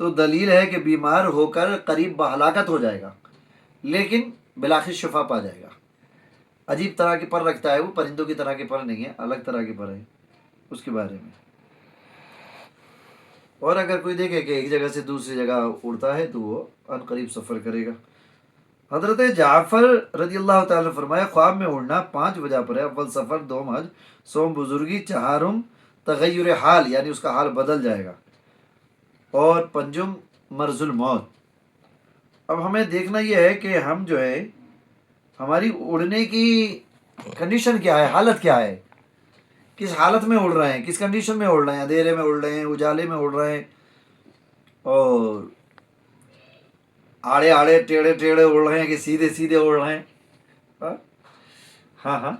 تو دلیل ہے کہ بیمار ہو کر قریب بہلاکت ہو جائے گا لیکن بالآخر شفا پا جائے گا۔ عجیب طرح کے پر رکھتا ہے وہ، پرندوں کی طرح کے پر نہیں ہے، الگ طرح کے پر ہیں اس کے بارے میں۔ اور اگر کوئی دیکھے کہ ایک جگہ سے دوسری جگہ اڑتا ہے تو وہ ان قریب سفر کرے گا۔ حضرت جعفر رضی اللہ تعالیٰ نے فرمایا خواب میں اڑنا 5 وجہ پر ہے: اول سفر، دوم حج، سوم بزرگی، چہارم تغیر حال یعنی اس کا حال بدل جائے گا، اور پنجم مرض الموت۔ اب ہمیں دیکھنا یہ ہے کہ ہم جو ہے ہماری اڑنے کی کنڈیشن کیا ہے، حالت کیا ہے، کس حالت میں اڑ رہے ہیں، کس کنڈیشن میں اڑ رہے ہیں، اندھیرے میں اڑ رہے ہیں، اجالے میں اڑ رہے ہیں، اور آڑے آڑے ٹیڑھے ٹیڑھے اڑ رہے ہیں کہ سیدھے سیدھے اڑ رہے ہیں۔ ہاں ہاں،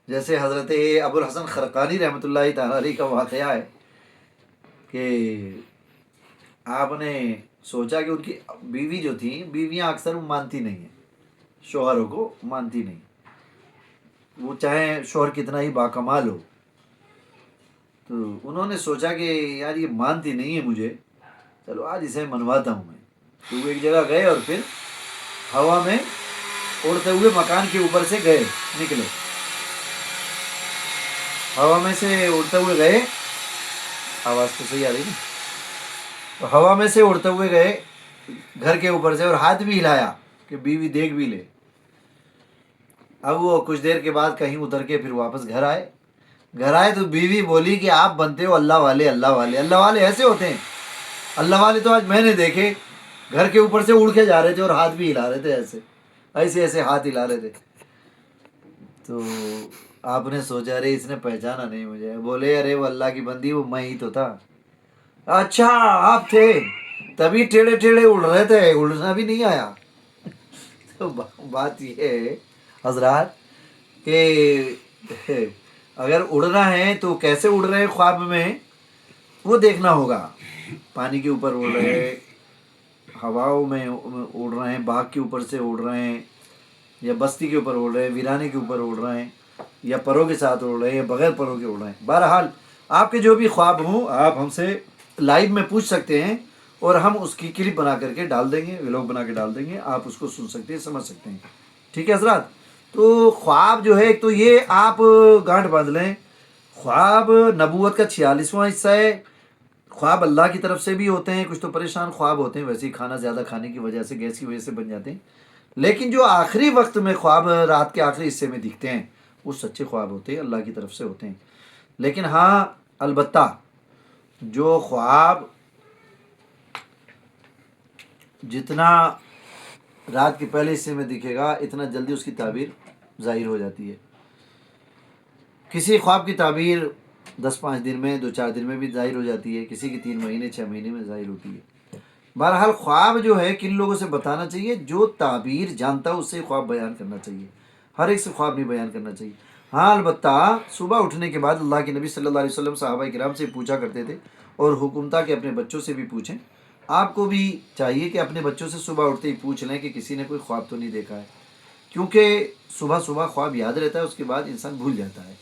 جیسے حضرت ابو الحسن خرقانی رحمۃ اللہ تعالیٰ علیہ کا واقعہ ہے کہ آپ نے سوچا کہ ان کی بیوی جو تھیں، بیویاں اکثر مانتی نہیں ہیں، شوہروں کو مانتی نہیں، وہ چاہے شوہر کتنا ہی باکمال ہو۔ تو انہوں نے سوچا کہ یار یہ مانتی نہیں ہے مجھے، چلو آج اسے منواتا ہوں میں۔ تو وہ ایک جگہ گئے اور پھر ہوا میں اڑتے ہوئے مکان کے اوپر سے گئے، نکلے، ہوا میں سے اڑتے ہوئے گئے، آواز تو صحیح آ رہی نا، تو ہوا میں سے اڑتے ہوئے گئے گھر کے اوپر سے، اور ہاتھ بھی ہلایا کہ بیوی دیکھ بھی لے۔ اب وہ کچھ دیر کے بعد کہیں اتر کے پھر واپس گھر آئے تو بیوی بولی کہ آپ بنتے ہو اللہ والے، اللہ والے، اللہ والے ایسے ہوتے ہیں، اللہ والے تو آج میں نے دیکھے گھر کے اوپر سے اڑ کے جا رہے تھے اور ہاتھ بھی ہلا رہے تھے، ایسے ایسے ہاتھ ہلا رہے تھے۔ تو آپ نے سوچا ارے اس نے پہچانا نہیں مجھے، بولے ارے وہ اللہ کی بندی، وہ میں ہی تو تھا۔ اچھا آپ تھے، تبھی ٹیڑھے ٹیڑھے اڑ رہے تھے، اڑنا بھی نہیں آیا۔ تو بات یہ ہے حضرات کہ اگر اڑنا ہے تو کیسے اڑ رہے ہیں خواب میں وہ دیکھنا ہوگا۔ پانی کے اوپر اڑ رہے ہیں، ہواؤں میں اڑ رہے ہیں، باغ کے اوپر سے اڑ رہے ہیں، یا بستی کے اوپر اڑ رہے ہیں، ویرانے کے اوپر اڑ رہے ہیں، یا پروں کے ساتھ اڑ رہے ہیں، یا بغیر پروں کے اڑ رہے ہیں۔ بہرحال آپ کے جو بھی خواب ہوں آپ ہم سے لائیو میں پوچھ سکتے ہیں، اور ہم اس کی کلپ بنا کر کے ڈال دیں گے، ولاگ بنا کے ڈال دیں گے، آپ اس کو سن سکتے ہیں، سمجھ سکتے ہیں۔ ٹھیک ہے حضرات؟ تو خواب جو ہے ایک تو یہ آپ گانٹھ باندھ لیں، خواب نبوت کا 46واں حصہ ہے۔ خواب اللہ کی طرف سے بھی ہوتے ہیں، کچھ تو پریشان خواب ہوتے ہیں، ویسے ہی کھانا زیادہ کھانے کی وجہ سے، گیس کی وجہ سے بن جاتے ہیں، لیکن جو آخری وقت میں خواب رات کے آخری حصے میں دکھتے ہیں وہ سچے خواب ہوتے ہیں، اللہ کی طرف سے ہوتے ہیں۔ لیکن ہاں البتہ جو خواب جتنا رات کے پہلے حصے میں دکھے گا اتنا جلدی اس کی تعبیر ظاہر ہو جاتی ہے۔ کسی خواب کی تعبیر 10-5 دن میں، 2-4 دن میں بھی ظاہر ہو جاتی ہے، کسی کی 3 مہینے 6 مہینے میں ظاہر ہوتی ہے۔ بہرحال خواب جو ہے کن لوگوں سے بتانا چاہیے؟ جو تعبیر جانتا ہے اس سے خواب بیان کرنا چاہیے، ہر ایک سے خواب نہیں بیان کرنا چاہیے۔ ہاں البتہ صبح اٹھنے کے بعد اللہ کے نبی صلی اللہ علیہ وسلم صحابہ کرام سے پوچھا کرتے تھے، اور حکم تھا کہ اپنے بچوں سے بھی پوچھیں۔ آپ کو بھی چاہیے کہ اپنے بچوں سے صبح اٹھتے ہی پوچھ لیں کہ کسی نے کوئی خواب تو نہیں دیکھا ہے، کیونکہ صبح صبح خواب یاد رہتا ہے، اس کے بعد انسان بھول جاتا ہے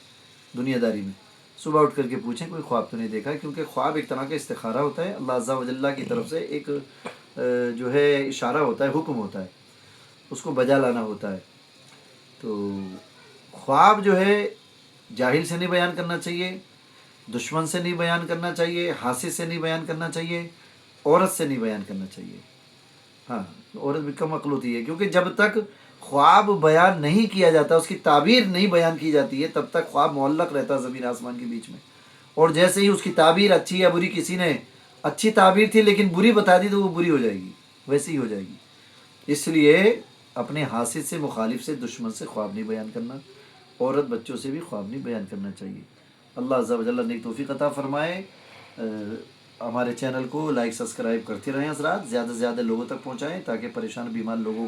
دنیا داری میں۔ صبح اٹھ کر کے پوچھیں کوئی خواب تو نہیں دیکھا ہے، کیونکہ خواب ایک طرح کا استخارہ ہوتا ہے، اللہ عز و جل کی طرف سے ایک جو ہے اشارہ ہوتا ہے، حکم ہوتا ہے، اس کو بجا لانا ہوتا ہے۔ تو خواب جو ہے جاہل سے نہیں بیان کرنا چاہیے، دشمن سے نہیں بیان کرنا چاہیے، حاسد سے نہیں بیان کرنا چاہیے، عورت سے نہیں بیان کرنا چاہیے۔ ہاں عورت بھی کم عقل ہوتی ہے، کیونکہ جب تک خواب بیان نہیں کیا جاتا، اس کی تعبیر نہیں بیان کی جاتی ہے، تب تک خواب معلق رہتا ہے زمین آسمان کے بیچ میں۔ اور جیسے ہی اس کی تعبیر اچھی یا بری، کسی نے اچھی تعبیر تھی لیکن بری بتا دی تو وہ بری ہو جائے گی، ویسے ہی ہو جائے گی۔ اس لیے اپنے حاسد سے، مخالف سے، دشمن سے خواب نہیں بیان کرنا، عورت بچوں سے بھی خواب نہیں بیان کرنا چاہیے۔ اللہ عز و جل نیک توفیق عطا فرمائے۔ ہمارے چینل کو لائک سبسکرائب کرتے رہیں حضرات، زیادہ سے زیادہ لوگوں تک پہنچائیں تاکہ پریشان بیمار لوگوں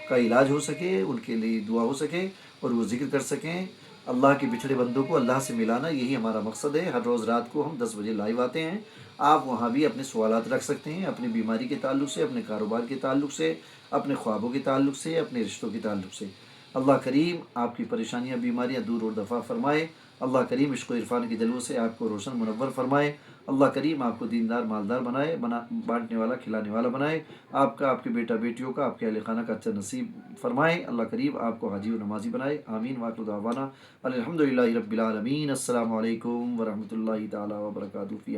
کا علاج ہو سکے، ان کے لیے دعا ہو سکے اور وہ ذکر کر سکیں۔ اللہ کے بچھڑے بندوں کو اللہ سے ملانا، یہی ہمارا مقصد ہے۔ ہر روز رات کو ہم 10 بجے لائیو آتے ہیں، آپ وہاں بھی اپنے سوالات رکھ سکتے ہیں، اپنی بیماری کے تعلق سے، اپنے کاروبار کے تعلق سے، اپنے خوابوں کے تعلق سے، اپنے رشتوں کے تعلق سے۔ اللہ کریم آپ کی پریشانیاں، بیماریاں دور اور دفع فرمائے۔ اللہ کریم عشق و عرفان کے جلووں سے آپ کو روشن منور فرمائے، اللہ کریم آپ کو دیندار مالدار بنائے، بانٹنے والا کھلانے والا بنائے، آپ کا، آپ کے بیٹا بیٹیوں کا، آپ کے اہل خانہ کا اچھا نصیب فرمائے، اللہ کریم آپ کو حاجی و نمازی بنائے، آمین وآخر دعوانا الحمد للہ رب العالمین۔ السلام علیکم ورحمۃ اللہ تعالیٰ وبرکاتہ۔